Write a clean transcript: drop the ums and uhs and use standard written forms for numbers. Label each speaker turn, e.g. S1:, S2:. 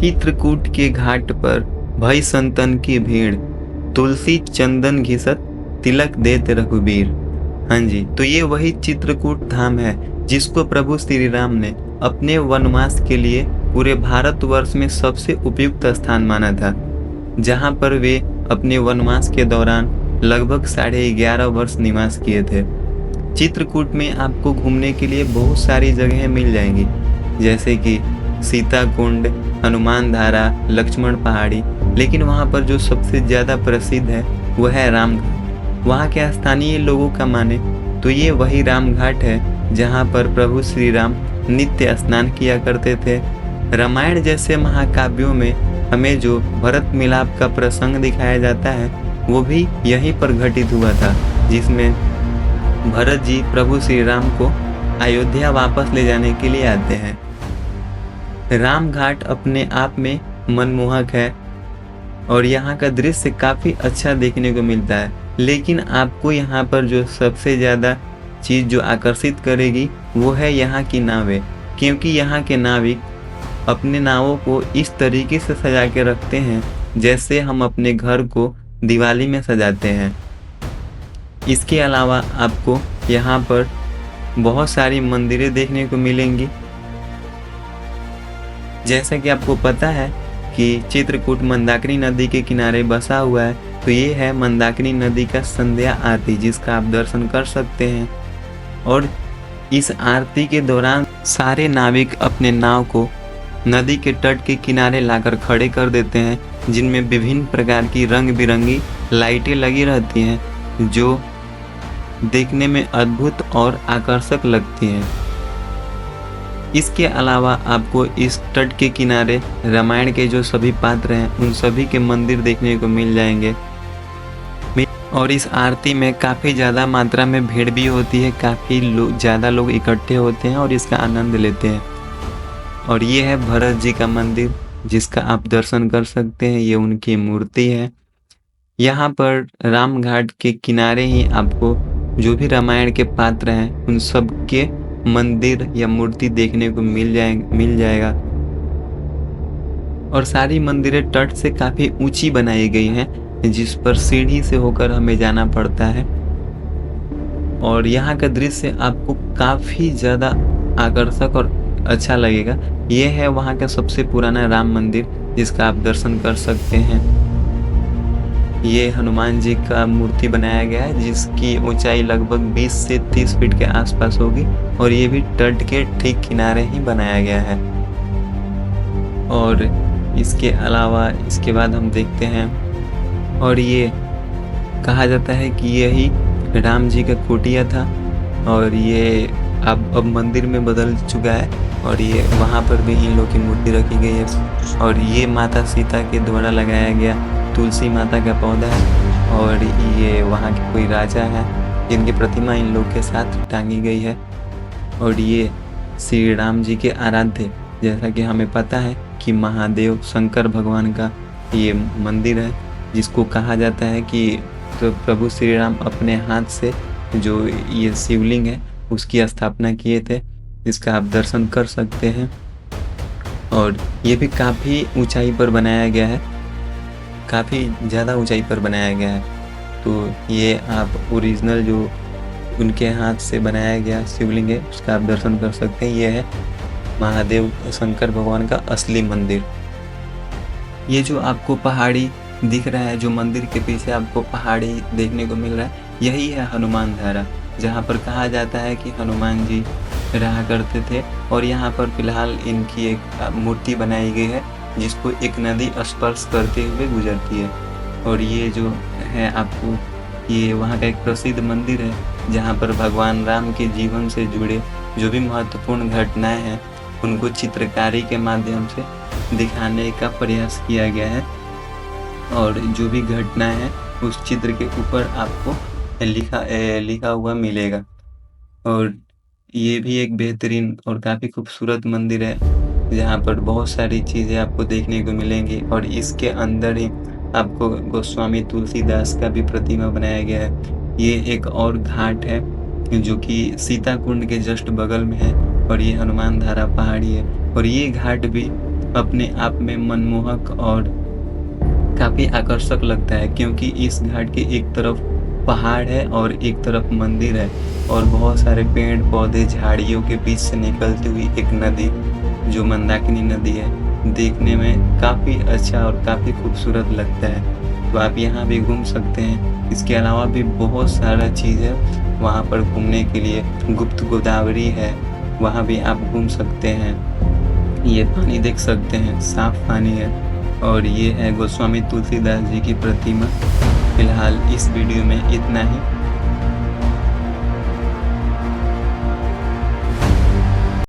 S1: चित्रकूट के घाट पर भई संतन की भीड़, तुलसी चंदन घिसत तिलक देत रघुबीर। हाँ जी, तो ये वही चित्रकूट धाम है जिसको प्रभु श्री राम ने अपने वनवास के लिए पूरे भारतवर्ष में सबसे उपयुक्त स्थान माना था, जहाँ पर वे अपने वनवास के दौरान लगभग 11.5 वर्ष निवास किए थे। चित्रकूट में आपको घूमने के लिए बहुत सारी जगहें मिल जाएंगी, जैसे कि सीता कुंड, हनुमान धारा, लक्ष्मण पहाड़ी, लेकिन वहाँ पर जो सबसे ज़्यादा प्रसिद्ध है वह है रामघाट। वहाँ के स्थानीय लोगों का माने तो ये वही रामघाट है जहाँ पर प्रभु श्री राम नित्य स्नान किया करते थे। रामायण जैसे महाकाव्यों में हमें जो भरत मिलाप का प्रसंग दिखाया जाता है वो भी यहीं पर घटित हुआ था, जिसमें भरत जी प्रभु श्री राम को अयोध्या वापस ले जाने के लिए आते हैं। रामघाट अपने आप में मनमोहक है और यहाँ का दृश्य काफ़ी अच्छा देखने को मिलता है, लेकिन आपको यहाँ पर जो सबसे ज़्यादा चीज़ जो आकर्षित करेगी वो है यहाँ की नावें, क्योंकि यहाँ के नाविक अपने नावों को इस तरीके से सजा के रखते हैं जैसे हम अपने घर को दिवाली में सजाते हैं। इसके अलावा आपको यहाँ पर बहुत सारी मंदिरें देखने को मिलेंगी। जैसा कि आपको पता है कि चित्रकूट मंदाकिनी नदी के किनारे बसा हुआ है, तो ये है मंदाकिनी नदी का संध्या आरती, जिसका आप दर्शन कर सकते हैं। और इस आरती के दौरान सारे नाविक अपने नाव को नदी के तट के किनारे लाकर खड़े कर देते हैं, जिनमें विभिन्न प्रकार की रंग बिरंगी लाइटें लगी रहती हैं जो देखने में अद्भुत और आकर्षक लगती हैं। इसके अलावा आपको इस तट के किनारे रामायण के जो सभी पात्र हैं उन सभी के मंदिर देखने को मिल जाएंगे। और इस आरती में काफ़ी ज़्यादा मात्रा में भीड़ भी होती है, काफ़ी ज़्यादा लोग इकट्ठे होते हैं और इसका आनंद लेते हैं। और ये है भरत जी का मंदिर जिसका आप दर्शन कर सकते हैं, ये उनकी मूर्ति है। यहाँ पर रामघाट के किनारे ही आपको जो भी रामायण के पात्र हैं उन सब के मंदिर या मूर्ति देखने को मिल जाएगा। और सारी मंदिरें तट से काफ़ी ऊंची बनाई गई हैं, जिस पर सीढ़ी से होकर हमें जाना पड़ता है। और यहाँ का दृश्य आपको काफ़ी ज़्यादा आकर्षक और अच्छा लगेगा। ये है वहाँ का सबसे पुराना राम मंदिर जिसका आप दर्शन कर सकते हैं। ये हनुमान जी का मूर्ति बनाया गया है जिसकी ऊंचाई लगभग 20 से 30 फीट के आसपास होगी, और ये भी तट के ठीक किनारे ही बनाया गया है। और इसके अलावा इसके बाद हम देखते हैं, और ये कहा जाता है कि यही राम जी का कुटिया था, और ये अब मंदिर में बदल चुका है। और ये वहाँ पर भी इन लोग की मूर्ति रखी गई है। और ये माता सीता के द्वारा लगाया गया तुलसी माता का पौधा है, और ये वहाँ के कोई राजा है जिनकी प्रतिमा इन लोग के साथ टांगी गई है। और ये श्री राम जी के आराध्य, जैसा कि हमें पता है कि महादेव शंकर भगवान का ये मंदिर है, जिसको कहा जाता है कि तो प्रभु श्री राम अपने हाथ से जो ये शिवलिंग है उसकी स्थापना किए थे, जिसका आप दर्शन कर सकते हैं। और ये भी काफ़ी ऊंचाई पर बनाया गया है, काफ़ी ज़्यादा ऊंचाई पर बनाया गया है। तो ये आप ओरिजिनल जो उनके हाथ से बनाया गया शिवलिंग है उसका आप दर्शन कर सकते हैं। ये है महादेव शंकर भगवान का असली मंदिर। ये जो आपको पहाड़ी दिख रहा है, जो मंदिर के पीछे आपको पहाड़ी देखने को मिल रहा है, यही है हनुमान धारा, जहाँ पर कहा जाता है कि हनुमान जी रहा करते थे। और यहाँ पर फिलहाल इनकी एक मूर्ति बनाई गई है जिसको एक नदी स्पर्श करते हुए गुजरती है। और ये जो है आपको, ये वहाँ का एक प्रसिद्ध मंदिर है जहाँ पर भगवान राम के जीवन से जुड़े जो भी महत्वपूर्ण घटनाएं हैं उनको चित्रकारी के माध्यम से दिखाने का प्रयास किया गया है। और जो भी घटनाएं हैं उस चित्र के ऊपर आपको लिखा हुआ मिलेगा। और ये भी एक बेहतरीन और काफ़ी खूबसूरत मंदिर है जहाँ पर बहुत सारी चीज़ें आपको देखने को मिलेंगी। और इसके अंदर ही आपको गोस्वामी तुलसीदास का भी प्रतिमा बनाया गया है। ये एक और घाट है जो कि सीता कुंड के जस्ट बगल में है, और ये हनुमान धारा पहाड़ी है। और ये घाट भी अपने आप में मनमोहक और काफ़ी आकर्षक लगता है, क्योंकि इस घाट के एक तरफ पहाड़ है और एक तरफ मंदिर है और बहुत सारे पेड़-पौधे, झाड़ियों के बीच से निकलती हुई एक नदी, जो मंदाकिनी नदी है, देखने में काफ़ी अच्छा और काफ़ी खूबसूरत लगता है। तो आप यहाँ भी घूम सकते हैं। इसके अलावा भी बहुत सारा चीज़ है वहाँ पर घूमने के लिए। गुप्त गोदावरी है, वहाँ भी आप घूम सकते हैं। ये पानी देख सकते हैं, साफ पानी है और ये है गोस्वामी तुलसीदास जी की प्रतिमा। फिलहाल इस वीडियो में इतना ही।